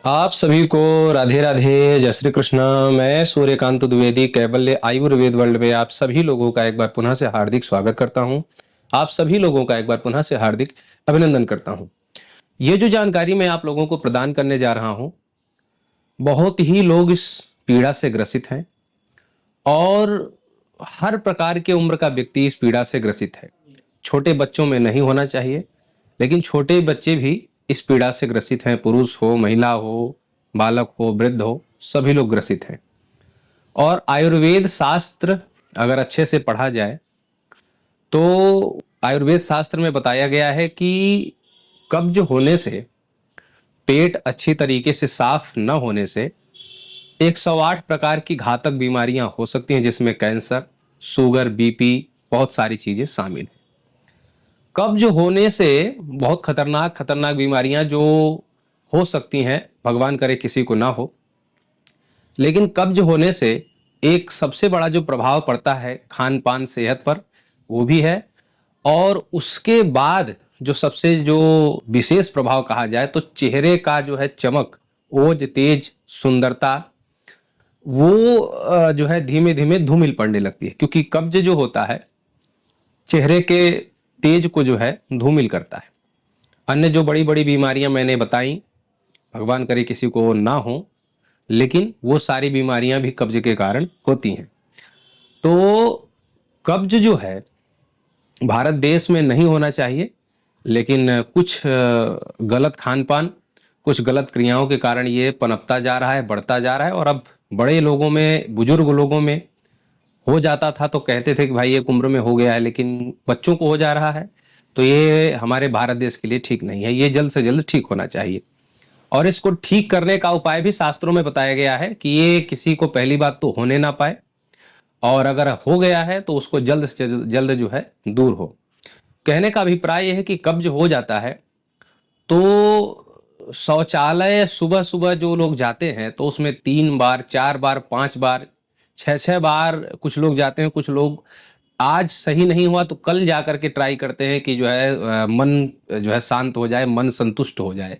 आप सभी को राधे राधे, जय श्री कृष्ण। मैं सूर्यकांत द्विवेदी कैवल्य आयुर्वेद वर्ल्ड में आप सभी लोगों का एक बार पुनः से हार्दिक स्वागत करता हूं। आप सभी लोगों का एक बार पुनः से हार्दिक अभिनंदन करता हूं। ये जो जानकारी मैं आप लोगों को प्रदान करने जा रहा हूं, बहुत ही लोग इस पीड़ा से ग्रसित हैं और हर प्रकार के उम्र का व्यक्ति इस पीड़ा से ग्रसित है। छोटे बच्चों में नहीं होना चाहिए, लेकिन छोटे बच्चे भी इस पीड़ा से ग्रसित हैं। पुरुष हो, महिला हो, बालक हो, वृद्ध हो, सभी लोग ग्रसित हैं। और आयुर्वेद शास्त्र अगर अच्छे से पढ़ा जाए तो आयुर्वेद शास्त्र में बताया गया है कि कब्ज होने से, पेट अच्छी तरीके से साफ न होने से 108 प्रकार की घातक बीमारियां हो सकती हैं, जिसमें कैंसर, शुगर, बीपी, बहुत सारी चीजें शामिल हैं। कब्ज होने से बहुत खतरनाक खतरनाक बीमारियां जो हो सकती हैं, भगवान करे किसी को ना हो, लेकिन कब्ज होने से एक सबसे बड़ा जो प्रभाव पड़ता है खान पान सेहत पर, वो भी है। और उसके बाद जो सबसे जो विशेष प्रभाव कहा जाए तो चेहरे का जो है चमक, ओज, तेज, सुंदरता, वो जो है धीमे धीमे धूमिल पड़ने लगती है, क्योंकि कब्ज जो होता है चेहरे के तेज को जो है धूमिल करता है। अन्य जो बड़ी बड़ी बीमारियां मैंने बताई, भगवान करे किसी को ना हो, लेकिन वो सारी बीमारियां भी कब्ज के कारण होती हैं। तो कब्ज जो है भारत देश में नहीं होना चाहिए, लेकिन कुछ गलत खान पान, कुछ गलत क्रियाओं के कारण ये पनपता जा रहा है, बढ़ता जा रहा है। और अब बड़े लोगों में, बुजुर्ग लोगों में हो जाता था तो कहते थे कि भाई एक उम्र में हो गया है, लेकिन बच्चों को हो जा रहा है। तो ये हमारे भारत देश के लिए ठीक नहीं है, ये जल्द से जल्द ठीक होना चाहिए। और इसको ठीक करने का उपाय भी शास्त्रों में बताया गया है कि ये किसी को पहली बात तो होने ना पाए, और अगर हो गया है तो उसको जल्द से जल्द जो है दूर हो। कहने का अभिप्राय यह है कि कब्ज हो जाता है तो शौचालय सुबह सुबह जो लोग जाते हैं तो उसमें 3 बार, 4 बार, 5 बार, 6 6 बार कुछ लोग जाते हैं। कुछ लोग आज सही नहीं हुआ तो कल जाकर के ट्राई करते हैं कि जो है मन जो है शांत हो जाए, मन संतुष्ट हो जाए।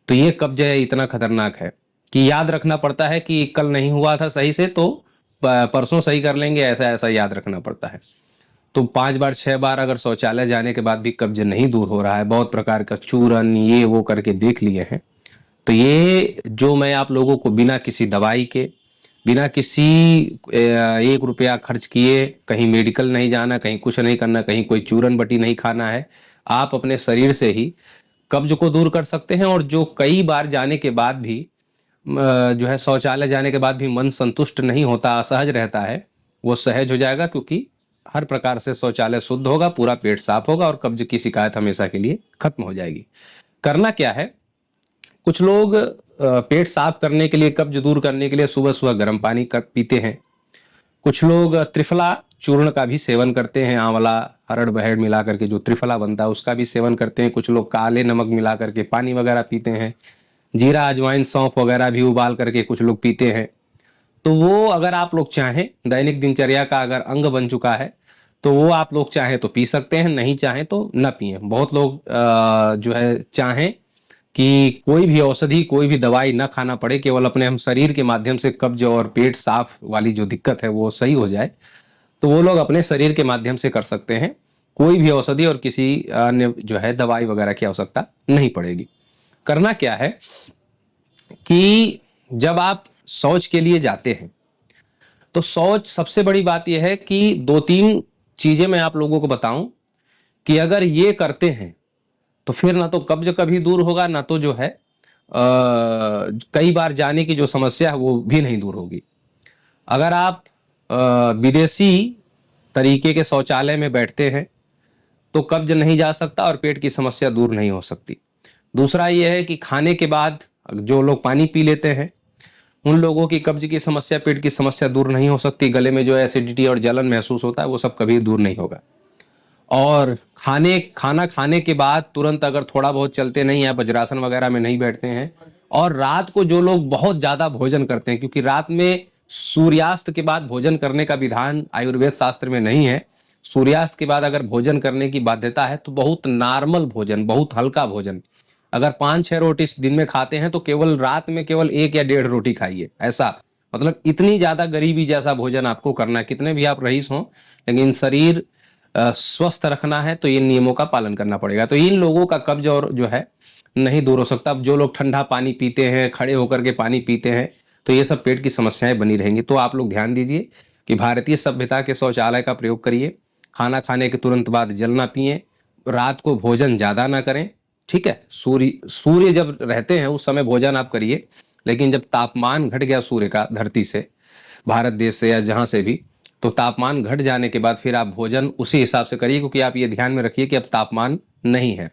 तो ये कब्ज है इतना खतरनाक है कि याद रखना पड़ता है कि कल नहीं हुआ था सही से, तो परसों सही कर लेंगे, ऐसा ऐसा याद रखना पड़ता है। तो 5 बार 6 बार अगर शौचालय जाने के बाद भी कब्ज नहीं दूर हो रहा है, बहुत प्रकार का चूरन ये वो करके देख लिए हैं, तो ये जो मैं आप लोगों को बिना किसी दवाई के, बिना किसी 1 रुपया खर्च किए, कहीं मेडिकल नहीं जाना, कहीं कुछ नहीं करना, कहीं कोई चूरन बटी नहीं खाना है, आप अपने शरीर से ही कब्ज को दूर कर सकते हैं। और जो कई बार जाने के बाद भी जो है शौचालय जाने के बाद भी मन संतुष्ट नहीं होता, असहज रहता है, वो सहज हो जाएगा, क्योंकि हर प्रकार से शौचालय शुद्ध होगा, पूरा पेट साफ होगा और कब्ज की शिकायत हमेशा के लिए खत्म हो जाएगी। करना क्या है, कुछ लोग पेट साफ करने के लिए, कब्ज दूर करने के लिए सुबह सुबह गर्म पानी पीते हैं। कुछ लोग त्रिफला चूर्ण का भी सेवन करते हैं, आंवला हरड़ बहेड़ मिला करके जो त्रिफला बनता है उसका भी सेवन करते हैं। कुछ लोग काले नमक मिला करके पानी वगैरह पीते हैं। जीरा, अजवाइन, सौंफ वगैरह भी उबाल करके कुछ लोग पीते हैं। तो वो अगर आप लोग चाहें, दैनिक दिनचर्या का अगर अंग बन चुका है, तो वो आप लोग चाहें तो पी सकते हैं, नहीं चाहें तो न पिए। बहुत लोग जो है चाहें कि कोई भी औषधि, कोई भी दवाई ना खाना पड़े, केवल अपने हम शरीर के माध्यम से कब्ज और पेट साफ वाली जो दिक्कत है वो सही हो जाए, तो वो लोग अपने शरीर के माध्यम से कर सकते हैं। कोई भी औषधि और किसी अन्य जो है दवाई वगैरह की आवश्यकता नहीं पड़ेगी। करना क्या है कि जब आप शौच के लिए जाते हैं तो शौच, सबसे बड़ी बात यह है कि 2 3 चीजें मैं आप लोगों को बताऊं कि अगर ये करते हैं तो फिर ना तो कब्ज कभी दूर होगा, ना तो जो है कई बार जाने की जो समस्या है वो भी नहीं दूर होगी। अगर आप विदेशी तरीके के शौचालय में बैठते हैं तो कब्ज नहीं जा सकता और पेट की समस्या दूर नहीं हो सकती। दूसरा यह है कि खाने के बाद जो लोग पानी पी लेते हैं उन लोगों की कब्ज की समस्या, पेट की समस्या दूर नहीं हो सकती। गले में जो एसिडिटी और जलन महसूस होता है वो सब कभी दूर नहीं होगा। और खाना खाने के बाद तुरंत अगर थोड़ा बहुत चलते नहीं है, वज्रासन वगैरह में नहीं बैठते हैं, और रात को जो लोग बहुत ज्यादा भोजन करते हैं, क्योंकि रात में सूर्यास्त के बाद भोजन करने का विधान आयुर्वेद शास्त्र में नहीं है। सूर्यास्त के बाद अगर भोजन करने की बाध्यता है तो बहुत नॉर्मल भोजन, बहुत हल्का भोजन, अगर 5-6 रोटी दिन में खाते हैं तो केवल रात में केवल 1 या 1.5 रोटी खाइए, ऐसा मतलब इतनी ज्यादा गरीबी जैसा भोजन आपको करना है, कितने भी आप रईस हों, लेकिन शरीर स्वस्थ रखना है तो इन नियमों का पालन करना पड़ेगा। तो इन लोगों का कब्ज और जो है नहीं दूर हो सकता। अब जो लोग ठंडा पानी पीते हैं, खड़े होकर के पानी पीते हैं, तो ये सब पेट की समस्याएं बनी रहेंगी। तो आप लोग ध्यान दीजिए कि भारतीय सभ्यता के शौचालय का प्रयोग करिए, खाना खाने के तुरंत बाद जल ना पिए, रात को भोजन ज्यादा ना करें, ठीक है। सूर्य सूर्य जब रहते हैं उस समय भोजन आप करिए, लेकिन जब तापमान घट गया सूर्य का धरती से, भारत देश से या जहां से भी, तो तापमान घट जाने के बाद फिर आप भोजन उसी हिसाब से करिए, क्योंकि आप ये ध्यान में रखिए कि अब तापमान नहीं है।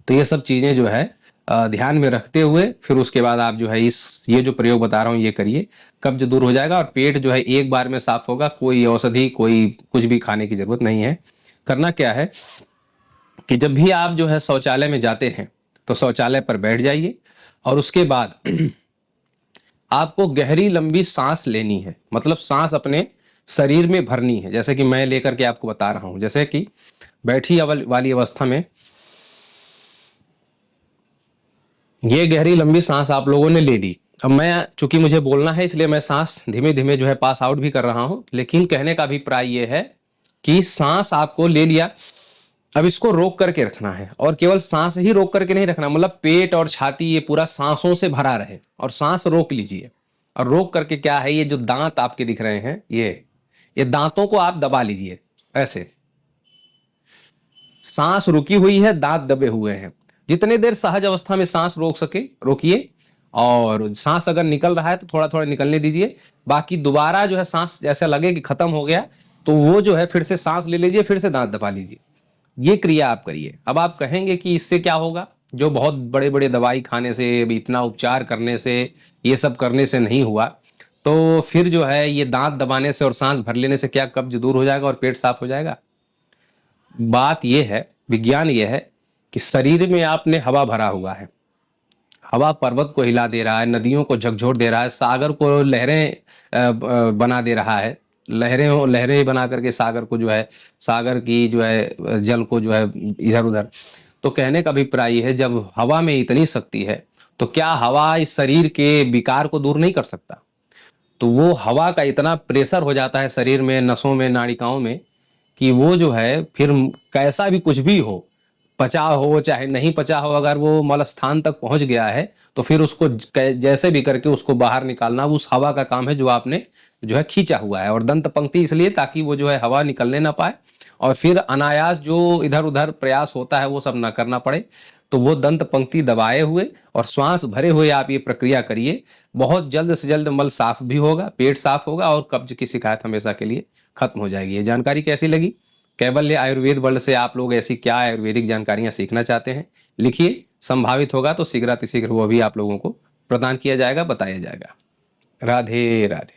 तो ये सब चीजें जो है ध्यान में रखते हुए फिर उसके बाद आप जो है ये जो प्रयोग बता रहा हूँ ये करिए, कब्ज दूर हो जाएगा और पेट जो है एक बार में साफ होगा। कोई औषधि, कोई कुछ भी खाने की जरूरत नहीं है। करना क्या है कि जब भी आप जो है शौचालय में जाते हैं तो शौचालय पर बैठ जाइए और उसके बाद आपको गहरी लंबी सांस लेनी है, मतलब सांस अपने शरीर में भरनी है, जैसे कि मैं लेकर के आपको बता रहा हूं। जैसे कि बैठी वाली अवस्था में ये गहरी लंबी सांस आप लोगों ने ले ली। अब मैं, चूंकि मुझे बोलना है इसलिए मैं सांस धीमे धीमे जो है पास आउट भी कर रहा हूं, लेकिन कहने का अभिप्राय ये है कि सांस आपको ले लिया, अब इसको रोक करके रखना है और केवल सांस ही रोक करके नहीं रखना, मतलब पेट और छाती ये पूरा सांसों से भरा रहे और सांस रोक लीजिए। और रोक करके क्या है, ये जो दांत आपके दिख रहे हैं ये दांतों को आप दबा लीजिए ऐसे। सांस रुकी हुई है, दांत दबे हुए हैं। जितने देर सहज अवस्था में सांस रोक सके रोकिए, और सांस अगर निकल रहा है तो थोड़ा थोड़ा निकलने दीजिए। बाकी दोबारा जो है सांस जैसा लगे कि खत्म हो गया तो वो जो है फिर से सांस ले लीजिए, फिर से दांत दबा लीजिए। ये क्रिया आप करिए। अब आप कहेंगे कि इससे क्या होगा, जो बहुत बड़े बड़े दवाई खाने से, इतना उपचार करने से, ये सब करने से नहीं हुआ, तो फिर जो है ये दांत दबाने से और सांस भर लेने से क्या कब्ज दूर हो जाएगा और पेट साफ हो जाएगा? बात यह है, विज्ञान यह है कि शरीर में आपने हवा भरा हुआ है, हवा पर्वत को हिला दे रहा है, नदियों को झकझोर दे रहा है, सागर को लहरें बना दे रहा है, लहरें लहरें बना करके सागर को जो है, सागर की जो है जल को जो है इधर उधर। तो कहने का अभिप्राय है, जब हवा में इतनी शक्ति है तो क्या हवा इस शरीर के विकार को दूर नहीं कर सकता? तो वो हवा का इतना प्रेशर हो जाता है शरीर में, नसों में, नाड़िकाओं में, कि वो जो है फिर कैसा भी कुछ भी हो, पचा हो चाहे नहीं पचा हो, अगर वो मल स्थान तक पहुंच गया है तो फिर उसको जैसे भी करके उसको बाहर निकालना उस हवा का काम है जो आपने जो है खींचा हुआ है। और दंत पंक्ति इसलिए ताकि वो जो है हवा निकलने ना पाए और फिर अनायास जो इधर उधर प्रयास होता है वो सब ना करना पड़े। तो वो दंत पंक्ति दबाए हुए और श्वास भरे हुए आप ये प्रक्रिया करिए, बहुत जल्द से जल्द मल साफ भी होगा, पेट साफ होगा और कब्ज की शिकायत हमेशा के लिए खत्म हो जाएगी। ये जानकारी कैसी लगी? कैवल्य आयुर्वेद वर्ल्ड से आप लोग ऐसी क्या आयुर्वेदिक जानकारियां सीखना चाहते हैं, लिखिए। संभावित होगा तो शीघ्रातिशीघ्र वो भी आप लोगों को प्रदान किया जाएगा, बताया जाएगा। राधे राधे।